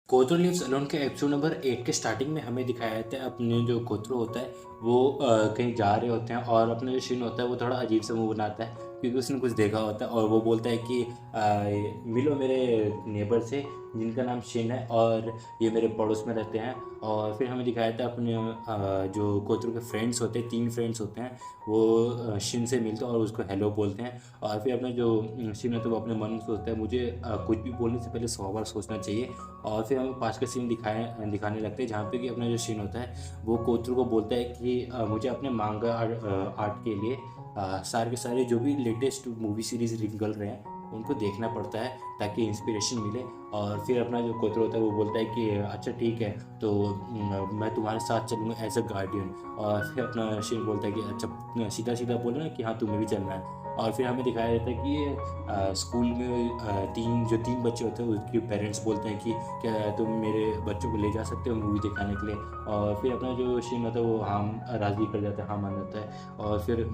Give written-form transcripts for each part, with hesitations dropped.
कोतरो lives alone के episode number 8 के starting में हमें दिखाया जाता है अपने जो कोतरो होता है वो कहीं जा रहे होते हैं और अपना जो शिन होता है वो थोड़ा अजीब सा मुंह बनाता है क्योंकि उसने कुछ देखा होता है और वो बोलता है कि मिलो मेरे नेबर से जिनका नाम शिन है और ये मेरे पड़ोस में रहते हैं। और फिर हमें दिखाया था अपने जो कोतरो के फ्रेंड्स होते हैं, 3 फ्रेंड्स होते हैं, वो शिन से मिलते हैं और उसको हेलो बोलते हैं। और फिर अपना जो शिन है तो वो अपने मन में सोचता है मुझे कुछ भी बोलने से पहले 100 बार सोचना चाहिए। और फिर हमें पास का सीन दिखाने लगते हैं जहाँ पे कि अपना जो सीन होता है वो कोतरू को बोलता है कि मुझे अपने मांगा आर्ट के लिए सारे के सारे जो भी लेटेस्ट मूवी सीरीज निकल रहे हैं उनको देखना पड़ता है ताकि इंस्पिरेशन मिले। और फिर अपना जो कोतरू होता है वो बोलता है कि अच्छा ठीक है, तो मैं तुम्हारे साथ चलूँगा एज अ गार्डियन। और फिर अपना शीन बोलता है कि अच्छा सीधा सीधा बोलो ना कि हाँ तुम्हें भी चलना है। और फिर हमें दिखाया जाता है कि स्कूल में तीन बच्चे होते हैं उसके पेरेंट्स बोलते हैं कि क्या तुम मेरे बच्चों को ले जा सकते हो मूवी दिखाने के लिए। और फिर अपना जो शीन होता है वो हाँ राज़ी कर जाता है, हाँ मान जाता है। और फिर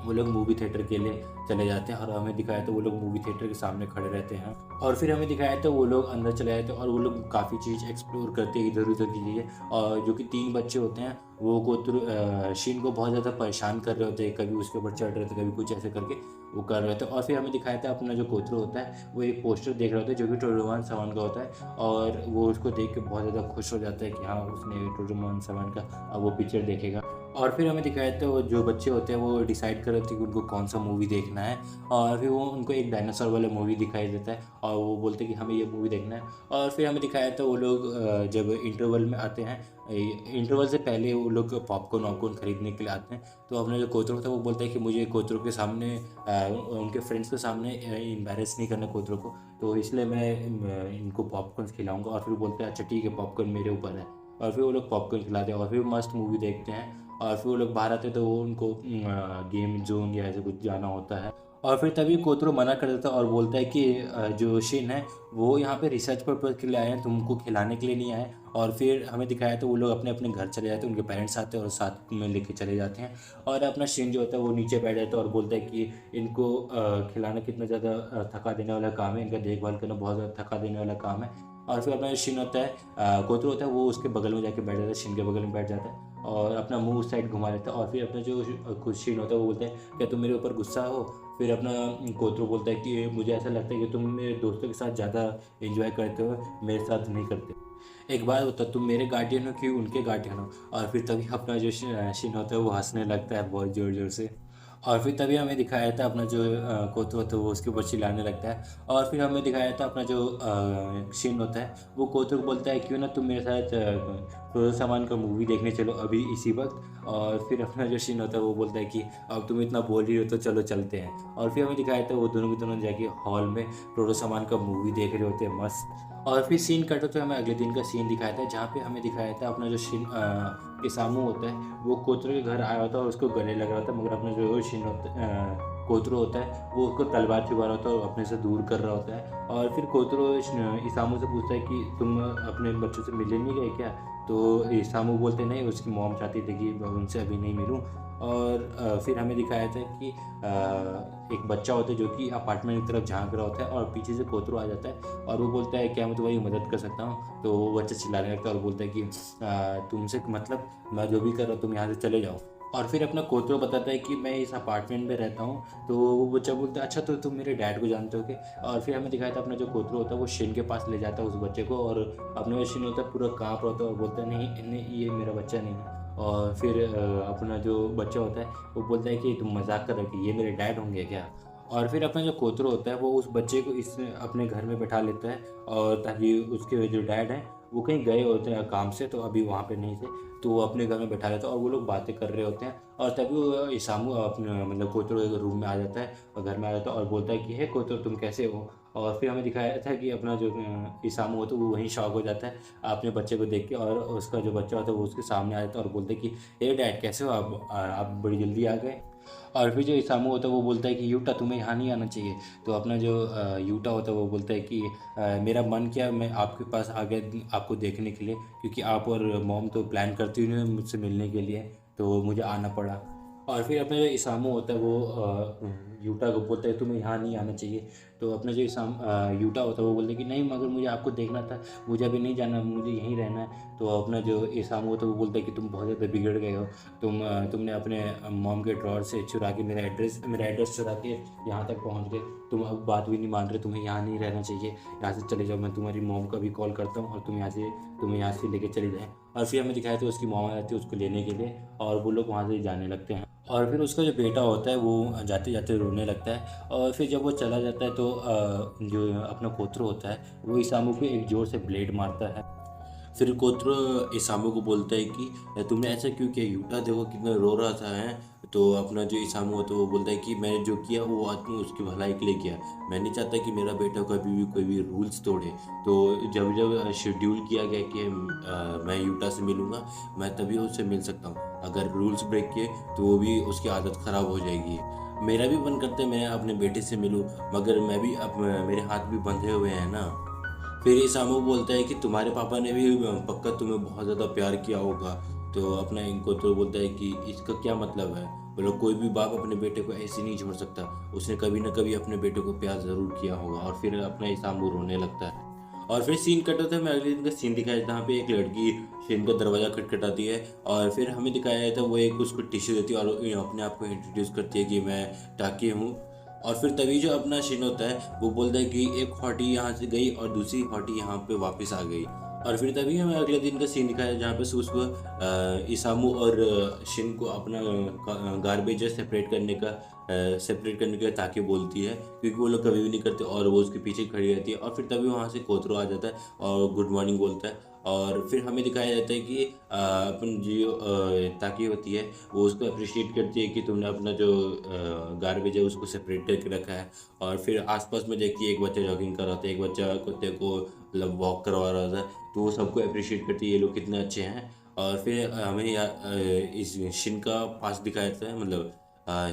वो लोग मूवी थिएटर के लिए चले जाते हैं और हमें दिखाया था वो लोग मूवी थिएटर के सामने खड़े रहते हैं। और फिर हमें दिखाया था वो लोग अंदर चले जाते हैं और वो लोग काफ़ी चीज़ एक्सप्लोर करते हैं इधर उधर की चीज़ें। और जो कि 3 बच्चे होते हैं वो शीन को बहुत ज़्यादा परेशान कर रहे होते हैं, कभी उसके ऊपर चढ़ रहे थे कभी कुछ ऐसे करके वो कर रहे थे। और फिर हमें दिखाया था अपना जो कोतरो होता है वो एक पोस्टर देख रहा होता है जो कि टोरोमान सामान का होता है और वो उसको देख के बहुत ज़्यादा खुश हो जाता है कि हाँ उसने टोरोमान सामान का अब वो पिक्चर देखेगा। और फिर हमें दिखाया था वो जो बच्चे होते हैं वो डिसाइड कर रहे थे कि उनको कौन सा मूवी देखना है। और फिर वो उनको एक डायनासोर वाला मूवी दिखाई देता है और वो बोलते हैं कि हमें ये मूवी देखना है। और फिर हमें दिखाया था वो लोग जब इंटरवल में आते हैं, इंटरवल से पहले वो लोग पॉपकॉर्न वॉपकॉर्न खरीदने के लिए आते हैं। तो अपना जो कोतरो था वो बोलता है कि मुझे कोतरो के सामने उनके फ्रेंड्स के सामने एम्बेरस नहीं करना कोतरो को, तो इसलिए मैं इनको पॉपकॉर्न खिलाऊंगा। और फिर बोलते हैं अच्छा ठीक है पॉपकॉर्न मेरे ऊपर है। और फिर वो लोग पॉपकॉर्न खिलाते हैं और फिर मस्त मूवी देखते हैं। और फिर वो लोग बाहर आते हैं तो वो उनको गेम जोन या ऐसे कुछ जाना होता है। और फिर तभी कोतरो मना कर देता है और बोलता है कि जो शिन है वो यहाँ पे रिसर्च पर्पज़ के लिए आए हैं, तुमको खिलाने के लिए नहीं आए। और फिर हमें दिखाया तो वो लोग अपने अपने घर चले जाते हैं, उनके पेरेंट्स आते हैं और साथ में लेके चले जाते हैं। और अपना शिन जो होता है वो नीचे बैठ जाता है और बोलता है कि इनको खिलाना कितना ज़्यादा थका देने वाला काम है, इनका देखभाल करना बहुत ज़्यादा थका देने वाला काम है। और फिर अपना शिन होता है कोतरो होता है वो उसके बगल में जाके बैठ जाता है, शिन के बगल में बैठ जाता है और अपना मुंह उस साइड घुमा लेता है। और फिर अपना जो खुद शीन होता है वो बोलता है क्या तुम मेरे ऊपर गुस्सा हो। फिर अपना कोतरो बोलता है कि मुझे ऐसा लगता है कि तुम मेरे दोस्तों के साथ ज़्यादा एंजॉय करते हो, मेरे साथ नहीं करते। एक बात होता तुम मेरे गार्डियन हो कि उनके गार्डियन हो। और फिर तभी अपना जो शीन होता है वो हंसने लगता है बहुत ज़ोर ज़ोर से। और फिर तभी हमें दिखाया था अपना जो कोतरो होता है वो उसके ऊपर चिल्लाने लगता है। और फिर हमें दिखाया था अपना जो शिन होता है वो कोतरो को बोलता है क्यों ना तुम मेरे साथ फिरोज सामान का मूवी देखने चलो अभी इसी वक्त। और फिर अपना जो शिन होता है वो बोलता है कि अब तुम इतना बोल रही हो तो चलो चलते हैं। और फिर हमें दिखाया था वो दोनों के दोनों जाके हॉल में फिरोज सामान का मूवी देख रहे होते हैं मस्त। और फिर सीन कट तो हमें अगले दिन का सीन दिखाया था जहाँ पे हमें दिखाया था अपना जो इसामू होता है वो कोतरो के घर आया होता है और उसको गले लग रहा था, मगर अपना जो शिन कोतरो होता है वो उसको तलवार चुभा रहा होता है और अपने से दूर कर रहा होता है। और फिर कोतरो इसामू से पूछता है कि तुम अपने बच्चों से मिलने नहीं गए क्या। तो इसामू बोलते नहीं, उसकी मॉम चाहती थी कि मैं उनसे अभी नहीं मिलूँ। और फिर हमें दिखाया था कि एक बच्चा होता है जो कि अपार्टमेंट की तरफ झांक रहा होता है और पीछे से कोतरो आ जाता है और वो बोलता है क्या मैं तुम्हारी मदद कर सकता हूँ। तो वो बच्चा चिल्लाने लगता है और बोलता है कि तुमसे मतलब मैं जो भी कर रहा हूँ तुम यहाँ से चले जाओ। और फिर अपना कोतरो बताता है कि मैं इस अपार्टमेंट में रहता हूँ। तो वो बच्चा बोलता है अच्छा तो तुम मेरे डैड को जानते हो क्या। और फिर हमें दिखाया था अपना जो कोतरो होता है वो शिन के पास ले जाता है उस बच्चे को और अपना जो शिन होता है पूरा काँप रहा होता है और बोलता है नहीं नहीं ये मेरा बच्चा नहीं है। और फिर अपना जो बच्चा होता है वो बोलता है कि तुम मजाक कर रहे हो कि ये मेरे डैड होंगे क्या। और फिर अपना जो कोतरो होता है वो उस बच्चे को इस अपने घर में बैठा लेता है और ताकि उसके जो डैड हैं वो कहीं गए होते हैं काम से तो अभी वहाँ पे नहीं थे, तो वो अपने घर में बैठा रहता है और वो लोग बातें कर रहे होते हैं। और तभी वो इसामू अपने मतलब कोतरो के रूम में आ जाता है और घर में आ जाता है और बोलता है कि हे कोतरो तुम कैसे हो। और फिर हमें दिखाया था कि अपना जो इसामू होता है वो वहीं शॉक हो जाता है अपने बच्चे को देख के और उसका जो बच्चा होता है वो उसके सामने आ जाता है और बोलता है कि हे डैड कैसे हो आप बड़ी जल्दी आ गए। और फिर जो इसामू होता है वो बोलता है कि यूटा तुम्हें यहाँ नहीं आना चाहिए। तो अपना जो यूटा होता है वो बोलता है कि मेरा मन किया मैं आपके पास आ गया आपको देखने के लिए क्योंकि आप और मॉम तो प्लान करती हुई मुझसे मिलने के लिए, तो मुझे आना पड़ा। और फिर अपना जो इसामू होता है वो यूटा को बोलता है तुम्हें यहाँ नहीं आना चाहिए। तो अपना जो यूटा होता है वो बोलता है कि नहीं, मगर मुझे आपको देखना था, मुझे अभी नहीं जाना, मुझे यहीं रहना है। तो अपना जो इसामू होता है वो बोलता है कि तुम बहुत ज़्यादा बिगड़ गए हो, तुमने अपने मॉम के ड्रॉर से चुरा के मेरा एड्रेस चुरा के यहाँ तक पहुँच गए, तुम अब बात भी नहीं मान रहे, तुम्हें यहाँ नहीं रहना चाहिए, यहाँ से चले जाओ, मैं तुम्हारी मॉम का भी कॉल करता हूँ और तुम्हें यहाँ से लेके चले जाएँ। और फिर हमें दिखाया तो उसकी मॉम आ जाती है उसको लेने के लिए, और वो लोग वहाँ से जाने लगते हैं। और फिर उसका जो बेटा होता है वो जाते जाते रोने लगता है, और फिर जब वो चला जाता है तो जो अपना कोतरो होता है वो इसामू को एक जोर से ब्लेड मारता है। फिर कोतरो इसामू को बोलता है कि तुमने ऐसा क्यों किया, यूटा देखो कितना रो रहा था है। तो अपना जो इसामू होता है वो बोलता है कि मैंने जो किया वो आदमी उसकी भलाई के लिए किया, मैं नहीं चाहता कि मेरा बेटा कभी भी कोई भी रूल्स तोड़े। तो जब जब शेड्यूल किया गया कि मैं यूटा से मिलूँगा, मैं तभी उससे मिल सकता हूँ, अगर रूल्स ब्रेक किए तो वो भी उसकी आदत ख़राब हो जाएगी। मेरा भी मन करता है मैं अपने बेटे से मिलूँ, मगर मैं भी अब मेरे हाथ भी बंधे हुए हैं ना। फिर इसामू बोलता है कि तुम्हारे पापा ने भी पक्का तुम्हें बहुत ज़्यादा प्यार किया होगा। तो अपना इनको तो बोलता है कि इसका क्या मतलब है, बोलो कोई भी बाप अपने बेटे को ऐसे नहीं छोड़ सकता, उसने कभी ना कभी अपने बेटे को प्यार ज़रूर किया होगा। और फिर अपना इसामू रोने लगता है। और फिर सीन कट होता है, हमें अगले दिन का सीन दिखाया जाता है जहाँ पे एक लड़की शेन का दरवाज़ा खटखटाती है, और फिर हमें दिखाया जाता है वो एक उसको टिश्यू देती है और अपने आप को इंट्रोड्यूस करती है कि मैं टाकी हूँ। और फिर तभी जो अपना शिन होता है वो बोलता है कि एक हॉटी यहाँ से गई और दूसरी हॉटी यहाँ पे वापस आ गई। और फिर तभी हमें अगले दिन का सीन दिखाया जहाँ पे उसको इसामू और शिन को अपना गार्बेज सेपरेट करने का ताकि बोलती है, क्योंकि वो लोग कभी भी नहीं करते, और वो उसके पीछे खड़ी रहती है। और फिर तभी वहाँ से कोतरो आ जाता है और गुड मॉर्निंग बोलता है। और फिर हमें दिखाया जाता है कि अपन जो ताकि होती है वो उसको अप्रिशिएट करती है कि तुमने अपना जो गार्बेज है उसको सेपरेट करके रखा है। और फिर आसपास में देखती है एक बच्चा जॉगिंग कर रहा था, एक बच्चा कुत्ते को मतलब वॉक करवा रहा था, तो वो सबको अप्रिशिएट करती है ये लोग कितने अच्छे हैं। और फिर हमें इस शिन का पास दिखाया जाता है, मतलब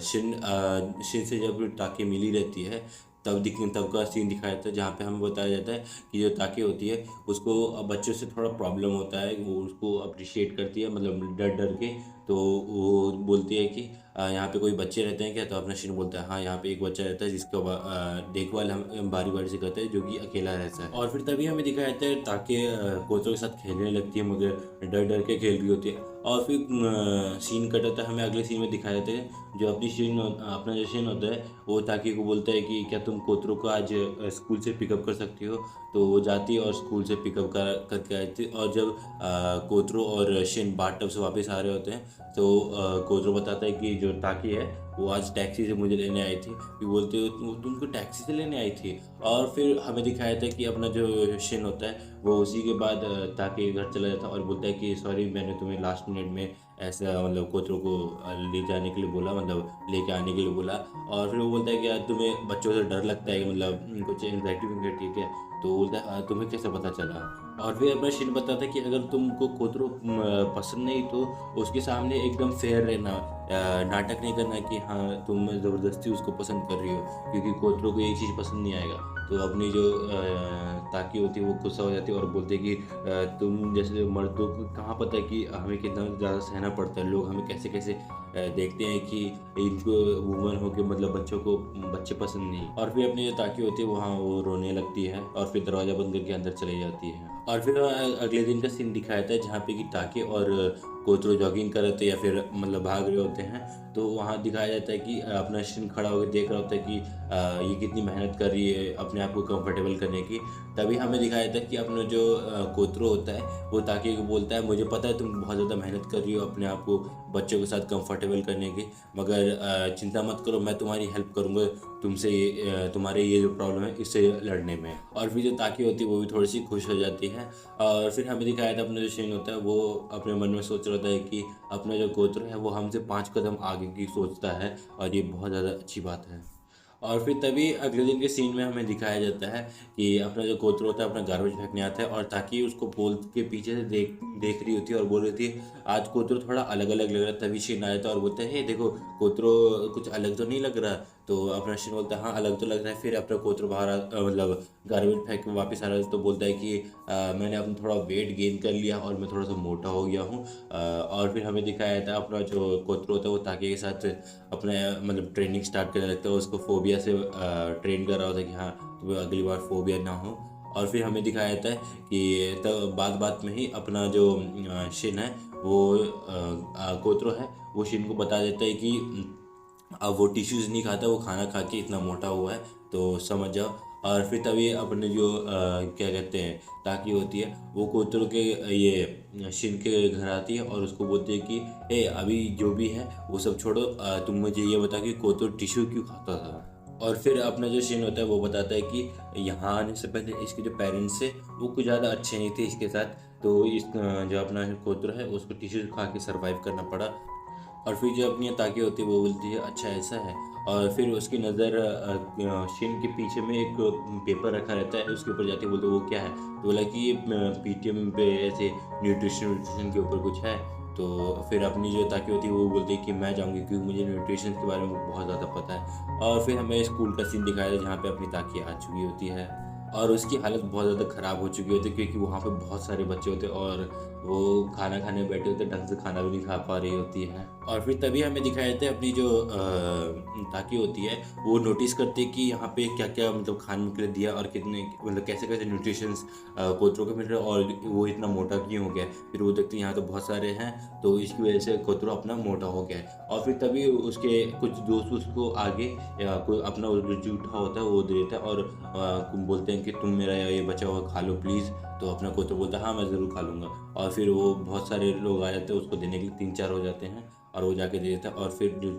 शिन से जब टाकी मिली रहती है तब का सीन दिखाया जाता है, जहाँ पे हमें बताया जाता है कि जो ताकि होती है उसको बच्चों से थोड़ा प्रॉब्लम होता है, वो उसको अप्रिशिएट करती है, मतलब डर डर के। तो वो बोलती है कि यहाँ पे कोई बच्चे रहते हैं क्या, तो अपना शिन बोलता है हाँ यहाँ पे एक बच्चा रहता है जिसका देखभाल हम बारी बारी से करते हैं, जो कि अकेला रहता है। और फिर तभी हमें दिखाया जाता है ताकि कोचों के साथ खेलने लगती है, मगर डर डर के खेल रही होती है। और फिर सीन कट होता है, हमें अगले सीन में दिखाया जाता है जो अपना जो शीन होता है वो ताकि को बोलता है कि क्या तुम कोतरो को आज स्कूल से पिकअप कर सकती हो। तो वो जाती है और स्कूल से पिकअप करके आती है। और जब कोतरो और शिन बाथ टब से वापस आ रहे होते हैं तो कोतरो बताता है कि जो ताकि है वो आज टैक्सी से मुझे लेने आई थी। फिर बोलते हो तुमको टैक्सी से लेने आई थी। और फिर हमें दिखाया था कि अपना जो शिन होता है वो उसी के बाद ताकि घर चला जाता है और बोलता है कि सॉरी मैंने तुम्हें लास्ट मिनट में ऐसा मतलब कोतरो को ले जाने के लिए बोला, मतलब लेके आने के लिए बोला। और फिर वो बोलता है कि यार तुम्हें बच्चों से डर लगता है, मतलब कुछ एंग्जाइटी वगैरह ठीक है। तो बोलता है तुम्हें कैसे पता चला। और फिर अपना शिन बताता है कि अगर तुमको कोतरो पसंद नहीं तो उसके सामने एकदम फेयर रहना, नाटक नहीं करना कि हाँ तुम ज़बरदस्ती उसको पसंद कर रही हो, क्योंकि कोतरो को ये चीज़ पसंद नहीं आएगा। तो अपनी जो ताकि होती है वो गुस्सा हो जाती है और बोलते हैं कि तुम जैसे मर्दों को कहाँ पता है कि हमें कितना ज़्यादा सहना पड़ता है, लोग हमें कैसे कैसे देखते हैं कि इनको वुमन हो के मतलब बच्चों को बच्चे पसंद नहीं। और फिर अपनी जो ताकि होती है वहाँ वो रोने लगती है और फिर दरवाज़ा बंद करके अंदर चली जाती है। और फिर अगले दिन का सीन दिखाया था जहाँ पे कि ताकि और कोतरो जॉगिंग कर रहे थे या फिर मतलब भाग रहे होते हैं। तो वहाँ दिखाया जाता है कि अपना शिन खड़ा होकर देख रहा होता है कि ये कितनी मेहनत कर रही है अपने आप को कंफर्टेबल करने की। तभी हमें दिखाया जाता है कि अपना जो कोतरो होता है वो ताकि को बोलता है मुझे पता है तुम बहुत ज़्यादा मेहनत कर रही हो अपने आप को बच्चों के साथ कंफर्टेबल करने की, मगर चिंता मत करो मैं तुम्हारी हेल्प करूँगा तुमसे तुम्हारे ये जो प्रॉब्लम है इससे लड़ने में। और फिर जो ताकि होती है वो भी थोड़ी सी खुश हो जाती है। और फिर हमें दिखाया था अपना जो शेन होता है वो अपने मन में सोच रहा होता है कि अपना जो कोतरो है वो हमसे 5 कदम आगे की सोचता है और ये बहुत ज़्यादा अच्छी बात है। और फिर तभी अगले दिन के सीन में हमें दिखाया जाता है कि अपना जो कोतरो होता है अपना गार्बेज फेंकने आता है और ताकि उसको पोल के पीछे से देख रही होती है और बोल रही थी आज कोतरो थोड़ा अलग अलग लग रहा है। तभी शीन आ जाता है और बोलता है हे देखो कोतरो कुछ अलग तो नहीं लग रहा। तो अपना शिन बोलता है हाँ अलग तो लग रहा है। फिर अपना कोतरो बाहर मतलब गार्बेज फेंक के वापस आ रहा है, तो बोलता है कि मैंने अपना थोड़ा वेट गेन कर लिया और मैं थोड़ा सा मोटा हो गया हूँ। और फिर हमें दिखाया जाता है अपना जो कोतरो होता है वो ताकि के साथ अपना मतलब ट्रेनिंग स्टार्ट करने लगता है, उसको फोबिया से ट्रेन कर रहा होता है कि हाँ तुम्हें अगली बार फोबिया ना हो। और फिर हमें दिखाया जाता है कि तब बात बात में ही अपना जो शिन है वो कोतरो है वो शिन को बता देता है कि अब वो टिश्यूज़ नहीं खाता, वो खाना खा के इतना मोटा हुआ है, तो समझ जाओ। और फिर तभी अपने जो क्या कहते हैं ताकि होती है वो कोतरो के ये शिन के घर आती है और उसको बोलती है कि ए अभी जो भी है वो सब छोड़ो, तुम मुझे ये बता कि कोतरो टिश्यू क्यों खाता था। और फिर अपना जो शिन होता है वो बताता है कि यहाँ आने से पहले इसके जो पेरेंट्स थे वो कुछ ज़्यादा अच्छे नहीं थे इसके साथ, तो इस जो अपना कोतरो है उसको टिश्यू खा के सर्वाइव करना पड़ा। और फिर जो अपनी ताकि होती है वो बोलती है अच्छा ऐसा है। और फिर उसकी नज़र शिन के पीछे में एक पेपर रखा रहता है, उसके ऊपर जाती है, बोलते वो क्या है, तो बोला कि ये पीटीएम पे ऐसे न्यूट्रिशन के ऊपर कुछ है। तो फिर अपनी जो ताकि होती है वो बोलती है कि मैं जाऊँगी क्योंकि मुझे न्यूट्रिशन के बारे में बहुत ज़्यादा पता है। और फिर हमें स्कूल का सीन दिखाया था जहाँ पे अपनी ताकि आ चुकी होती है और उसकी हालत बहुत ज़्यादा ख़राब हो चुकी होती है क्योंकि वहाँ पे बहुत सारे बच्चे होते हैं और वो खाना खाने बैठे होते, ढंग से खाना भी नहीं खा पा रही होती है। और फिर तभी हमें दिखाया जाता है अपनी जो ताकि होती है वो नोटिस करती है कि यहाँ पे क्या क्या मतलब खाने के लिए दिया और कितने मतलब कैसे कैसे न्यूट्रिशंस कोतरों को मिल रहे हैं और वो इतना मोटा क्यों हो गया है। फिर वो देखते हैं यहाँ तो बहुत सारे हैं, तो इसकी वजह से कोतरो अपना मोटा हो गया है। और फिर तभी उसके कुछ दोस्त उसको आगे या कोई अपना जो जूठा होता है वो दे देता है और बोलते हैं कि तुम मेरा ये बचा हुआ खा लो प्लीज़। तो अपना कोतरो बोलता है हाँ मैं ज़रूर खा लूँगा। और फिर वो बहुत सारे लोग आ जाते हैं उसको देने के लिए, 3-4 हो जाते हैं और वो जाके दे देता है। और फिर जो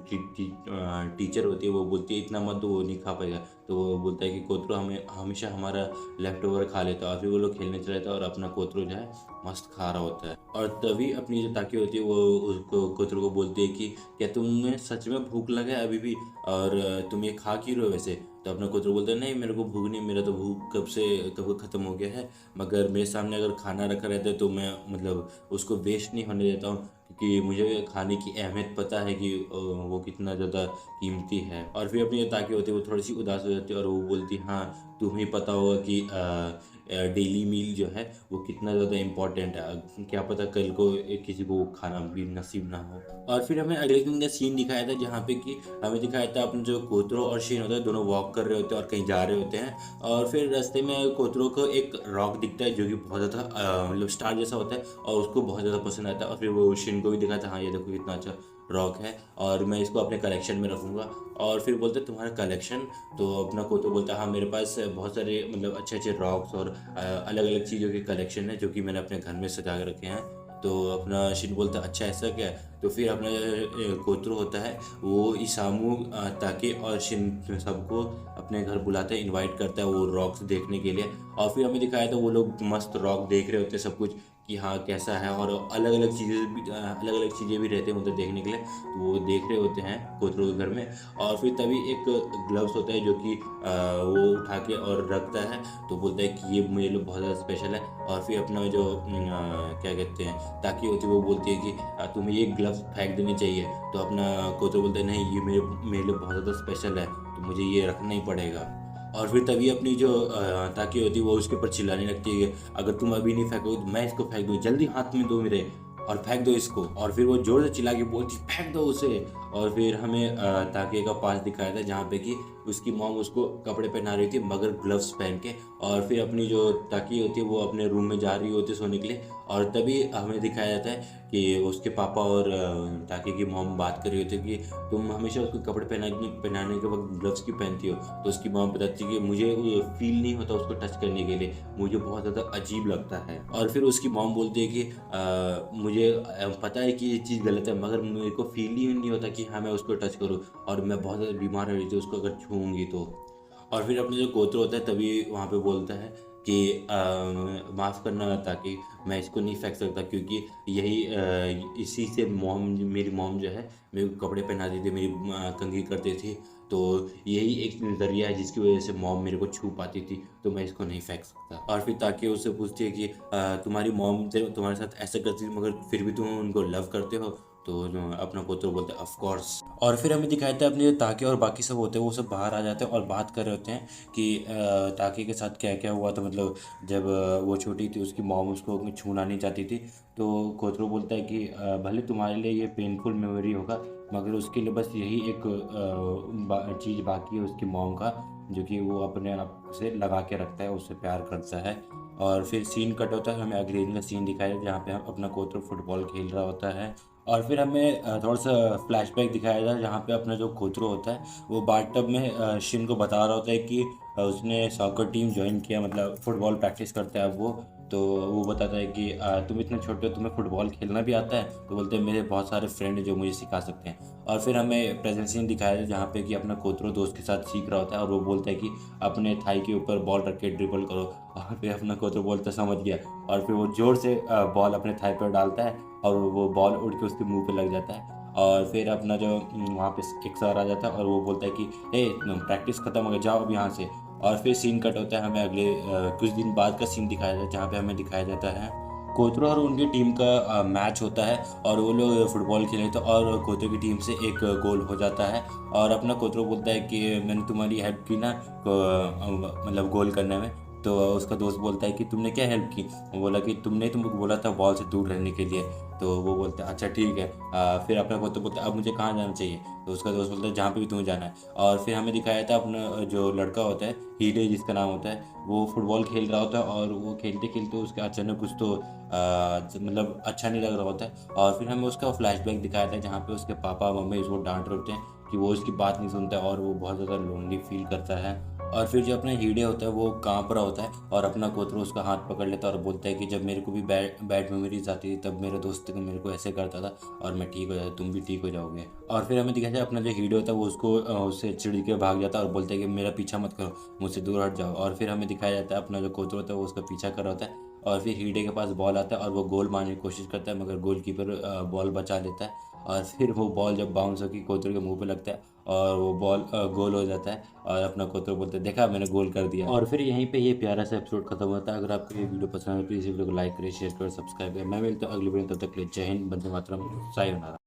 टीचर होती है वो बोलती है इतना मत दो वो नहीं खा पाएगा। तो वो बोलता है कि कोतरो हमें हमेशा हमारा लेफ्ट ओवर खा लेता है। और फिर वो लोग खेलने चले जाते हैं और अपना कोतरो जो है मस्त खा रहा होता है। और तभी अपनी जो ताकि होती है वो उसको कोतरो को बोलती है कि क्या तुम्हें सच में भूख लगा है अभी भी, और तुम ये खा क्यों रहे हो वैसे। तो अपना कोतरो बोलता है नहीं मेरे को भूख नहीं, मेरा तो भूख कब का ख़त्म हो गया है, मगर मेरे सामने अगर खाना रखा रहता है तो मैं मतलब उसको वेस्ट नहीं होने देता हूँ क्योंकि मुझे खाने की अहमियत पता है कि वो कितना ज़्यादा कीमती है। और फिर अपनी जो ताकि होती है वो थोड़ी सी उदास हो जाती है और वो बोलती है हाँ तुम्हें पता होगा कि डेली मील जो है वो कितना ज़्यादा इम्पोर्टेंट है, क्या पता कल को किसी को खाना भी नसीब ना हो। और फिर हमें अगले दिन का सीन दिखाया था जहाँ पे कि हमें दिखाया था अपने जो कोतरो और शीन होता है दोनों वॉक कर रहे होते हैं और कहीं जा रहे होते हैं। और फिर रास्ते में कोतरो को एक रॉक दिखता है जो कि बहुत ज़्यादा मतलब स्टार जैसा होता है और उसको बहुत ज़्यादा पसंद आता है। और फिर वो शीन को भी दिखाता है हाँ ये देखो कितना अच्छा रॉक है और मैं इसको अपने कलेक्शन में रखूँगा। और फिर बोलते तुम्हारा कलेक्शन, तो अपना कोतरो बोलता है हाँ मेरे पास बहुत सारे मतलब अच्छे अच्छे रॉक्स और अलग अलग चीज़ों के कलेक्शन है जो कि मैंने अपने घर में सजा के रखे हैं। तो अपना शिन बोलता है अच्छा ऐसा क्या है। तो फिर अपना कोतरो होता है वो इसामू ताकि और शिन सबको अपने घर बुलाता है, इनवाइट करता है वो रॉक्स देखने के लिए। और फिर हमें दिखाया था वो लोग मस्त रॉक देख रहे होते हैं सब कुछ कि हाँ कैसा है, और अलग अलग चीज़ें भी रहते हैं उधर देखने के लिए, तो वो देख रहे होते हैं कोतरो के घर में। और फिर तभी एक ग्लव्स होता है जो कि वो उठा के और रखता है, तो बोलता है कि ये मेरे लिए बहुत ज़्यादा स्पेशल है। और फिर अपना जो क्या कहते हैं ताकि होती है वो बोलती है कि तुम्हें ये ग्लव्स फेंक देने चाहिए। तो अपना कोतरो बोलता है नहीं ये मेरे लिए बहुत ज़्यादा स्पेशल है तो मुझे ये रखना ही पड़ेगा। और फिर तभी अपनी जो ताकि होती है वो उसके ऊपर चिल्लाने लगती है अगर तुम अभी नहीं फेंकोगे तो मैं इसको फेंक दूँ, जल्दी हाथ में दो मेरे और फेंक दो इसको। और फिर वो जोर से चिल्ला के बोलती फेंक दो उसे। और फिर हमें ताकि का पास दिखाया था जहाँ पे कि उसकी मॉम उसको कपड़े पहना रही थी मगर ग्लव्स पहन के। और फिर अपनी जो ताकि होती है वो अपने रूम में जा रही होती है सोने के लिए, और तभी हमें दिखाया जाता है कि उसके पापा और ताकि की मॉम बात कर रही होती है कि तुम हमेशा उसको कपड़े पहनाने के वक्त ग्लव्स क्यों पहनती हो। तो उसकी मॉम बताती है कि मुझे फील नहीं होता उसको टच करने के लिए, मुझे बहुत ज़्यादा अजीब लगता है। और फिर उसकी मॉम बोलती है कि मुझे पता है कि ये चीज़ गलत है मगर मेरे को फील ही नहीं होता कि हाँ मैं उसको टच करूँ, और मैं बहुत ज़्यादा बीमार हो रही थी उसको अगर छूऊंगी तो। और फिर अपने जो कोतरो होता है तभी वहाँ पे बोलता है कि माफ़ करना ताकि मैं इसको नहीं फेंक सकता क्योंकि इसी से मेरी मॉम जो है मेरे को कपड़े पहनाती थी, मेरी कंघी करती थी, तो यही एक ज़रिया है जिसकी वजह से मॉम मेरे को छू पाती थी, तो मैं इसको नहीं फेंक सकता। और फिर ताकि उससे पूछती है कि तुम्हारी मॉम तुम्हारे साथ ऐसा करती थी मगर फिर भी तुम उनको लव करते हो। तो जो अपना कोतरो बोलता है ऑफ कोर्स। और फिर हमें दिखाता है अपने जो ताके और बाकी सब होते हैं वो सब बाहर आ जाते हैं और बात कर रहे होते हैं कि ताके के साथ क्या क्या हुआ था, मतलब जब वो छोटी थी उसकी मॉम उसको छूना नहीं चाहती थी। तो कोतरो बोलता है कि भले तुम्हारे लिए ये पेनफुल मेमोरी होगा, मगर उसके लिए बस यही एक चीज़ बाकी है उसकी मॉम का, जो कि वो अपने आप से लगा के रखता है, उससे प्यार करता है। और फिर सीन कट होता है, हमें अग्रेजन का सीन दिखाया जहाँ पे हम अपना कोतरो फुटबॉल खेल रहा होता है। और फिर हमें थोड़ा सा फ्लैशबैक दिखाया जाता है जहाँ पे अपना जो कोतरो होता है वो बाथटब में शिन को बता रहा होता है कि उसने सॉकर टीम ज्वाइन किया, मतलब फुटबॉल प्रैक्टिस करता है अब वो। तो वो बताता है कि तुम इतने छोटे हो, तुम्हें फुटबॉल खेलना भी आता है? तो बोलते हैं मेरे बहुत सारे फ्रेंड हैं जो मुझे सिखा सकते हैं। और फिर हमें प्रेजेंट सीन दिखाया जाता है जहाँ पे कि अपना कोतरो दोस्त के साथ सीख रहा होता है और वो बोलता है कि अपने थाई के ऊपर बॉल रख के ड्रिबल करो। और फिर अपना कोतरो बोलता है समझ गया। और फिर वो जोर से बॉल अपने थाई पर डालता है और वो बॉल उड़ के उसके मुंह पे लग जाता है। और फिर अपना जो वहाँ पे एक सर आ जाता है और वो बोलता है कि ए प्रैक्टिस खत्म हो गया, जाओ अब यहाँ से। और फिर सीन कट होता है, हमें अगले कुछ दिन बाद का सीन दिखाया जाता है जहाँ पे हमें दिखाया जाता है कोतरो और उनकी टीम का मैच होता है और वो लोग फुटबॉल खेले थे और कोतरो की टीम से एक गोल हो जाता है। और अपना कोतरो बोलता है कि मैंने तुम्हारी हेल्प की ना, मतलब गोल करने में। तो उसका दोस्त बोलता है कि तुमने क्या हेल्प की? वो बोला कि तुमने तुमको बोला था बॉल से दूर रहने के लिए। तो वो बोलता है अच्छा ठीक है। फिर अपना कोतरो बोलता है अब मुझे कहाँ जाना चाहिए? तो उसका दोस्त बोलता है जहाँ पे भी तुम्हें जाना है। और फिर हमें दिखाया था अपना जो लड़का होता है हीरे जिसका नाम होता है, वो फुटबॉल खेल रहा होता है और वो खेलते खेलते उसके अचानक कुछ तो मतलब अच्छा नहीं लग रहा होता है। और फिर हमें उसका फ्लैशबैक दिखाया था जहाँ पे उसके पापा मम्मी उसको डांट रहे होते हैं कि वो उसकी बात नहीं सुनता है और वो बहुत ज़्यादा लोनली फील करता है। और फिर जो अपना हीरे होता है वो काँप रहा होता है और अपना कोतरो उसका हाथ पकड़ लेता है और बोलता है कि जब मेरे को भी बैड मेमोरीज आती थी तब मेरे दोस्त मेरे को ऐसे करता था और मैं ठीक हो जाता, तुम भी ठीक हो जाओगे। और फिर हमें दिखाया जाए अपना जो हीरो होता है वो उसको उससे चिढ़ के भाग जाता है और बोलता है कि मेरा पीछा मत करो, मुझसे दूर हट जाओ। और फिर हमें दिखाया जाता है अपना जो कोतरो होता है वो उसका पीछा कर रहा होता है। और फिर हीरे के पास बॉल आता है और वो गोल मारने की कोशिश करता है मगर गोलकीपर बॉल बचा लेता है। और फिर वो बॉल जब बाउंस होकर कोतरो के मुंह पे लगता है और वो बॉल गोल हो जाता है और अपना कोतरो बोलता है देखा मैंने गोल कर दिया। और फिर यहीं पे ये प्यारा सा एपिसोड खत्म होता है। अगर आपको ये वीडियो पसंद है प्लीज़ वीडियो को लाइक करें, शेयर करें, सब्सक्राइब करें। मैं मिलता हूँ अगली वीडियो, तब तक के लिए जय हिंद, वंदे मातरम, सायोनारा।